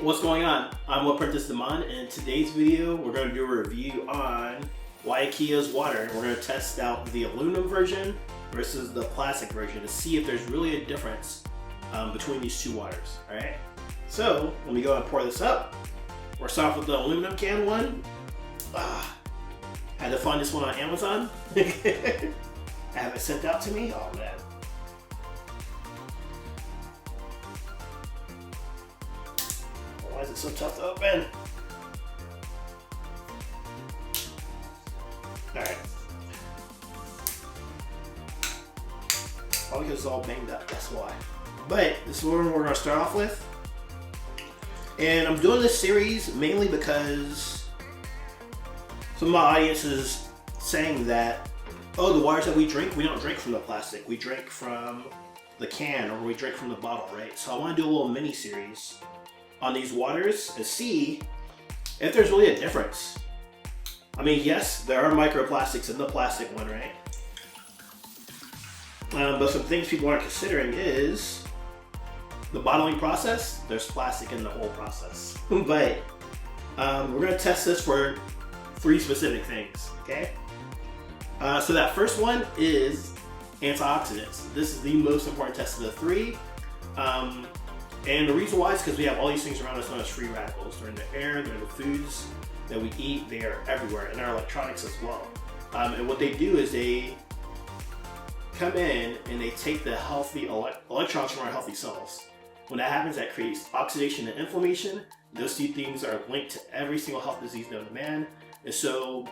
what's going on? I'm Damon, and in today's video we're going to do a review on Waiakea's Water. We're going to test out the aluminum version versus the plastic version to see if there's really a difference between these two waters. Alright, so let me go and pour this up. We're starting off with the aluminum can one. Had to find this one on Amazon. Have it sent out to me? Oh man. Why is it so tough to open? Alright. Probably because it's all banged up, that's why. But this is what we're going to start off with. And I'm doing this series mainly because some of my audience is saying that, oh, the waters that we don't drink from the plastic. We drink from the can, or we drink from the bottle, right? So I want to do a little mini series on these waters and see if there's really a difference. I mean, yes, there are microplastics in the plastic one, right? But some things people aren't considering is the bottling process. There's plastic in the whole process. But we're going to test this for 3 specific things, okay? So that first one is antioxidants. This is the most important test of the 3. And the reason why is because we have all these things around us known as free radicals. They're in the air, they're in the foods that we eat, they are everywhere, in our electronics as well. And what they do is they come in and they take the healthy electrons from our healthy cells. When that happens, that creates oxidation and inflammation. Those 2 things are linked to every single health disease known to man. And so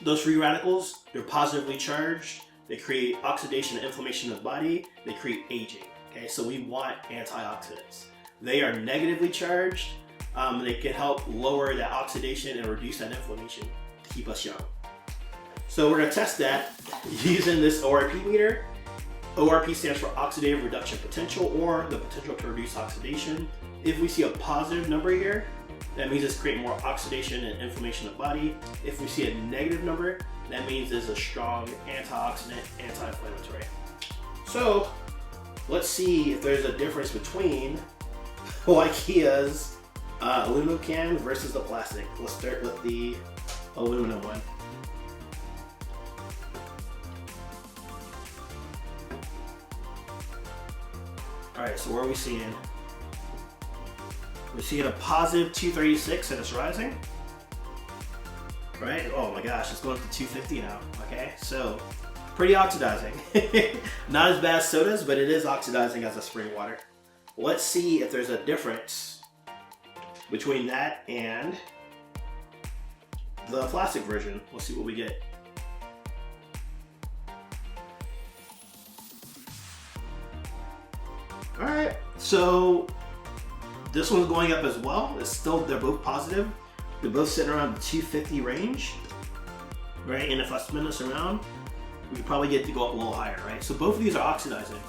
those free radicals, they're positively charged. They create oxidation and inflammation in the body. They create aging. Okay, so we want antioxidants. They are negatively charged. They can help lower that oxidation and reduce that inflammation to keep us young. So we're going to test that using this ORP meter. ORP stands for oxidative reduction potential, or the potential to reduce oxidation. If we see a positive number here, that means it's creating more oxidation and inflammation in the body. If we see a negative number, that means there's a strong antioxidant, anti-inflammatory. So let's see if there's a difference between Waiakea's aluminum can versus the plastic. Let's start with the aluminum one. Alright, so what are we seeing? We're seeing a positive 236 and it's rising. Right? Oh my gosh, it's going up to 250 now. Okay, so pretty oxidizing. Not as bad as sodas, but it is oxidizing as a spring water. Let's see if there's a difference between that and the plastic version. Let's see what we get. Alright, so this one's going up as well. It's still, they're both positive. They're both sitting around the 250 range, right? And if I spin this around, we could probably get to go up a little higher, right? So both of these are oxidizing,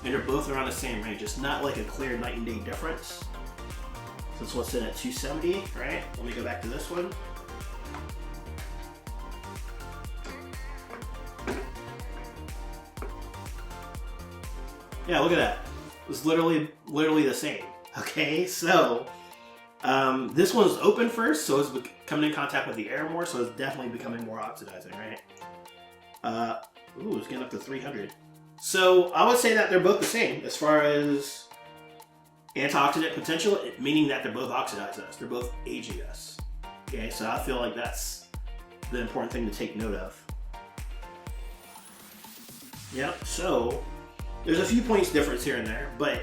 and they're both around the same range. It's not like a clear night and day difference. So this one's sitting at 270, right? Let me go back to this one. Yeah, look at that. It's literally the same. Okay, so this one's open first, so it's coming in contact with the air more, so it's definitely becoming more oxidizing, right? Ooh, it's getting up to 300. So I would say that they're both the same as far as antioxidant potential, meaning that they're both oxidizing us. They're both aging us. Okay, so I feel like that's the important thing to take note of. Yep, so there's a few points difference here and there, but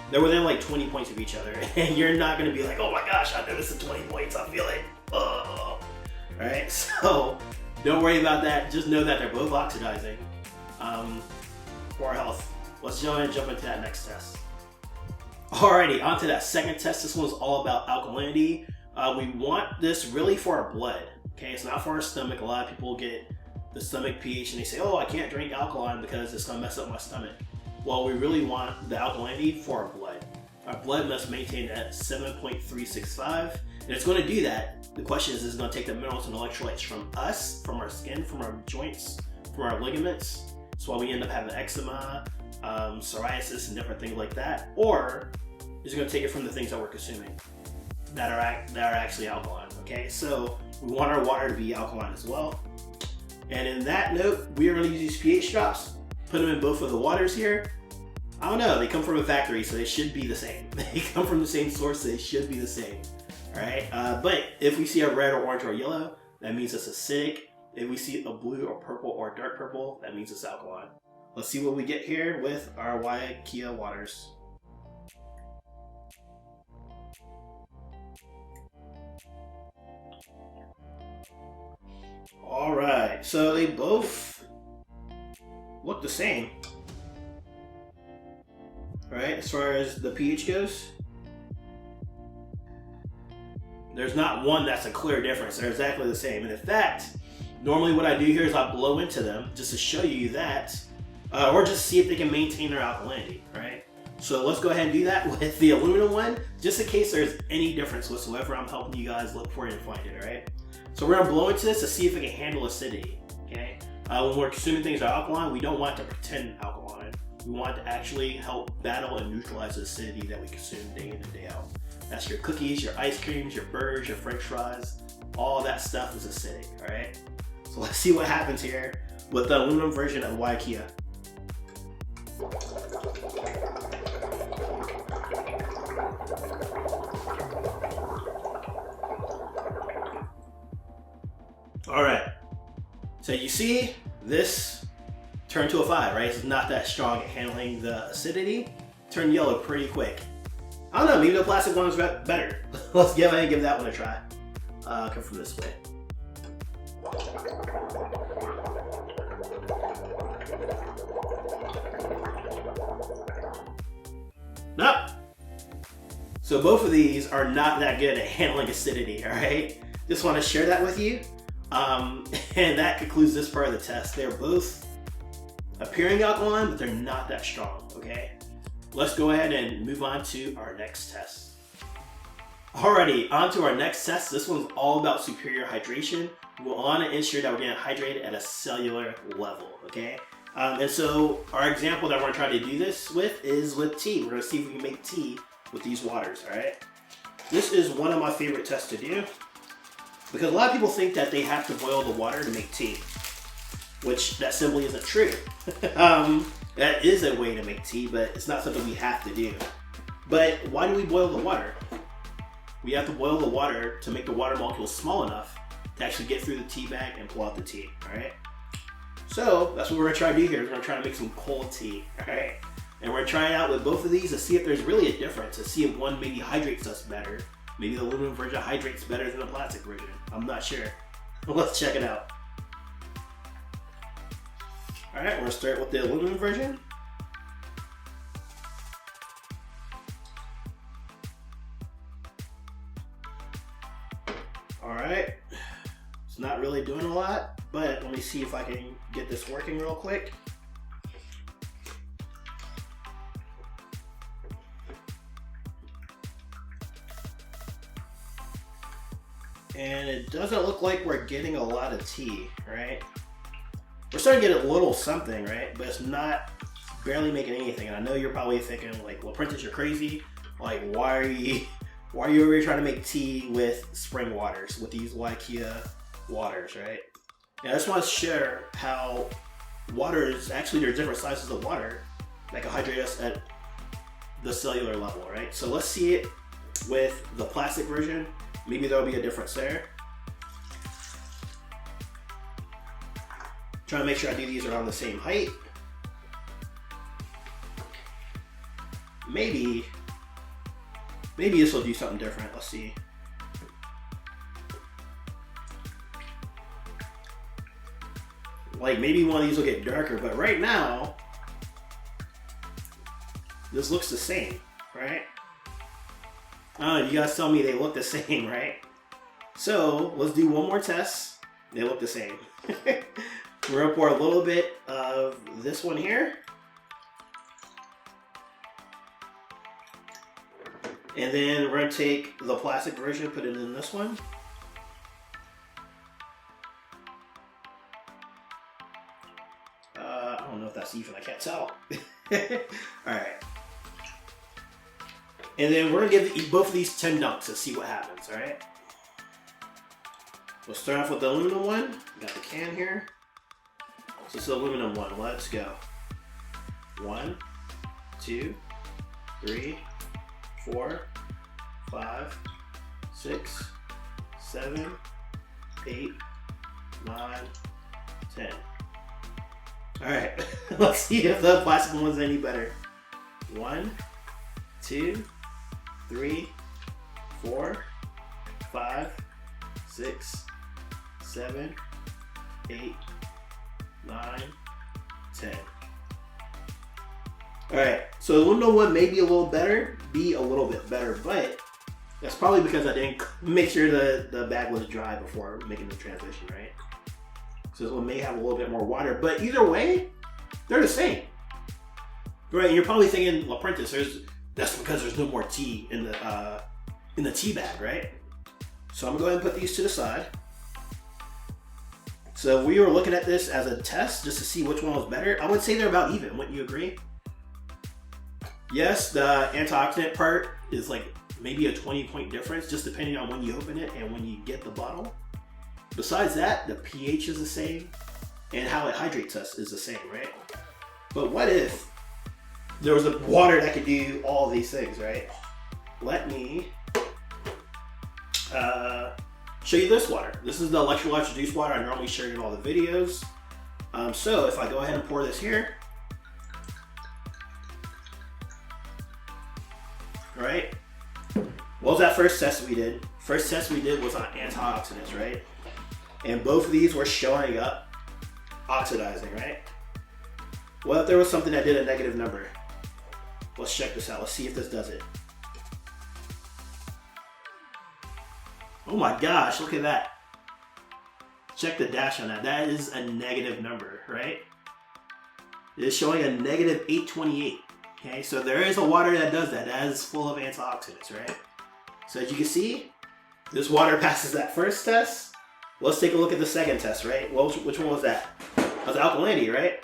they're within like 20 points of each other. And you're not going to be like, oh my gosh, I know this is 20 points, I feel it. Oh. Alright, so don't worry about that. Just know that they're both oxidizing for our health. Let's jump into that next test. Alrighty, on to that second test. This one's all about alkalinity. We want this really for our blood. Okay, it's not for our stomach. A lot of people get the stomach pH and they say, oh, I can't drink alkaline because it's going to mess up my stomach. Well, we really want the alkalinity for our blood. Our blood must maintain at 7.365, and it's going to do that. The question is it going to take the minerals and electrolytes from us, from our skin, from our joints, from our ligaments? That's why we end up having eczema, psoriasis, and different things like that. Or is it going to take it from the things that we're consuming? that are actually alkaline. Okay, so we want our water to be alkaline as well. And in that note, we are going to use these pH drops, put them in both of the waters here. I don't know, they come from a factory, so they should be the same. They come from the same source, so they should be the same. All right, but if we see a red or orange or yellow, that means it's acidic. If we see a blue or purple or dark purple, that means it's alkaline. Let's see what we get here with our Waiakea waters. All right, so they both look the same. Right, as far as the pH goes, there's not one that's a clear difference. They're exactly the same. And in fact, normally what I do here is I blow into them just to show you that, or just see if they can maintain their alkalinity, right? So let's go ahead and do that with the aluminum one, just in case there's any difference whatsoever. I'm helping you guys look for it and find it, all right? So we're gonna blow into this to see if it can handle acidity, okay? When we're consuming things that are alkaline, we don't want to pretend alkaline. We want to actually help battle and neutralize the acidity that we consume day in and day out. That's your cookies, your ice creams, your burgers, your french fries. All that stuff is acidic, all right? So let's see what happens here with the aluminum version of Waiakea. All right, so you see this turn to a 5, right? It's not that strong at handling the acidity. Turn yellow pretty quick. I don't know, maybe the plastic one is better. Let's go ahead and give that one a try. Come from this way. Nope. So both of these are not that good at handling acidity, all right? Just want to share that with you. And that concludes this part of the test. They're both appearing alkaline, but they're not that strong, okay? Let's go ahead and move on to our next test. Alrighty, on to our next test. This one's all about superior hydration. We want to ensure that we're getting hydrated at a cellular level, okay? And so our example that we're going to try to do this with is with tea. We're going to see if we can make tea with these waters, alright? This is one of my favorite tests to do because a lot of people think that they have to boil the water to make tea, which that simply isn't true. That is a way to make tea, but it's not something we have to do. But why do we boil the water? We have to boil the water to make the water molecules small enough to actually get through the tea bag and pull out the tea, all right? So that's what we're gonna try to do here. We're gonna try to make some cold tea, all right? And we're gonna try it out with both of these to see if there's really a difference, to see if one maybe hydrates us better. Maybe the aluminum version hydrates better than the plastic version. I'm not sure. Let's check it out. All right, we're gonna start with the aluminum version. All right, it's not really doing a lot, but let me see if I can get this working real quick. And it doesn't look like we're getting a lot of tea, right? We're starting to get a little something, right? But it's not barely making anything. And I know you're probably thinking, like, well, Prentice, you're crazy. Like, why are you over here trying to make tea with spring waters, with these Waiakea waters, right? And I just want to share how water is actually, there's different sizes of water that can hydrate us at the cellular level, right? So let's see it with the plastic version. Maybe there'll be a difference there. Trying to make sure I do these around the same height. Maybe this will do something different. Let's see. Like maybe one of these will get darker, but right now, this looks the same, right? You guys tell me they look the same, right? So let's do one more test. They look the same. We're gonna pour a little bit of this one here. And then we're gonna take the plastic version, put it in this one. I don't know if that's even, I can't tell. All right. And then we're gonna give both of these 10 dunks to see what happens, all right? We'll start off with the aluminum one. Got the can here. So this is the aluminum one. Let's go. 1, 2, 3, 4, 5, 6, 7, 8, 9, 10. All right, let's see if the plastic one's any better. 1, 2, 3, 4, 5, 6, 7, 8, 9, 10. All right, so the aluminum one may be a little better, be a little bit better, but that's probably because I didn't make sure the bag was dry before making the transition, right? So this one may have a little bit more water, but either way, they're the same. Right, and you're probably thinking, well, Prentice, that's because there's no more tea in the tea bag, right? So I'm gonna go ahead and put these to the side. So we were looking at this as a test just to see which one was better. I would say they're about even, wouldn't you agree? Yes, the antioxidant part is like maybe a 20-point difference, just depending on when you open it and when you get the bottle. Besides that, the pH is the same, and how it hydrates us is the same, right? But what if there was a water that could do all these things, right? Let me show you this water. This is the electrolyte reduced water I normally share in all the videos. So if I go ahead and pour this here, all right? What was that first test we did? First test we did was on antioxidants, right? And both of these were showing up oxidizing, right? What if there was something that did a negative number? Let's check this out. Let's see if this does it. Oh my gosh, look at that. Check the dash on that. That is a negative number, right? It is showing a negative 828. Okay, so there is a water that does that. That is full of antioxidants, right? So as you can see, this water passes that first test. Let's take a look at the second test, right? Well, which one was that? That was alkalinity, right?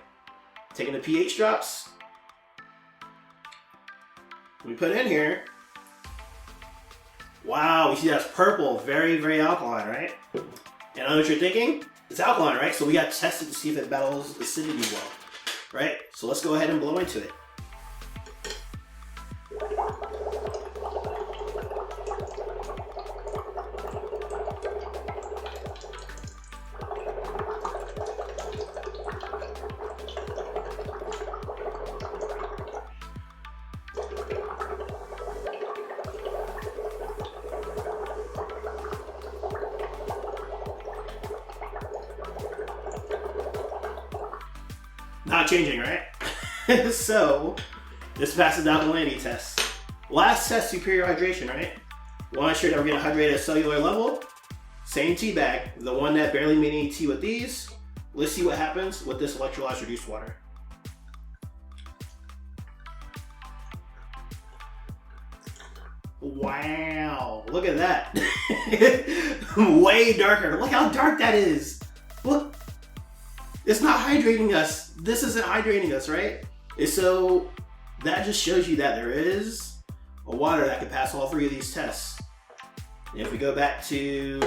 Taking the pH drops. We put it in here. Wow, we see that's purple. Very, very alkaline, right? And I know what you're thinking. It's alkaline, right? So we got to test it to see if it battles acidity well, right? So let's go ahead and blow into it. Not changing, right? So, this passes the alkalinity test. Last test, superior hydration, right? Want to ensure that we're getting hydrated at a cellular level. Same tea bag, the one that barely made any tea with these. Let's see what happens with this electrolyte reduced water. Wow, look at that. Way darker. Look how dark that is. Look. It's not hydrating us. This isn't hydrating us, right? And so that just shows you that there is a water that can pass all three of these tests. And if we go back to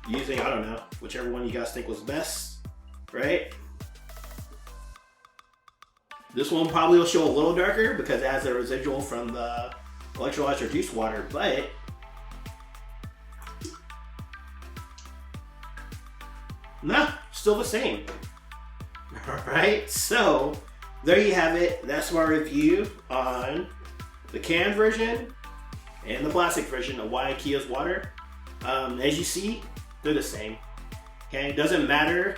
using, I don't know, whichever one you guys think was best, right? This one probably will show a little darker because it has a residual from the electrolyte reduced water, but nah, still the same. Alright, so there you have it. That's my review on the canned version and the plastic version of Waiakea's water. As you see, they're the same. Okay, it doesn't matter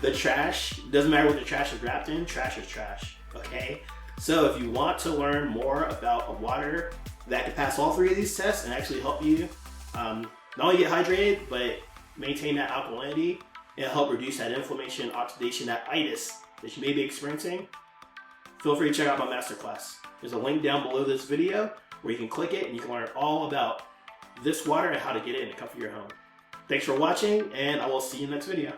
the trash, doesn't matter what the trash is wrapped in, trash is trash. Okay, so if you want to learn more about a water that can pass all three of these tests and actually help you not only get hydrated, but maintain that alkalinity and help reduce that inflammation, oxidation, that itis that you may be experiencing, feel free to check out my masterclass. There's a link down below this video where you can click it and you can learn all about this water and how to get it in the comfort of your home. Thanks for watching, and I will see you in the next video.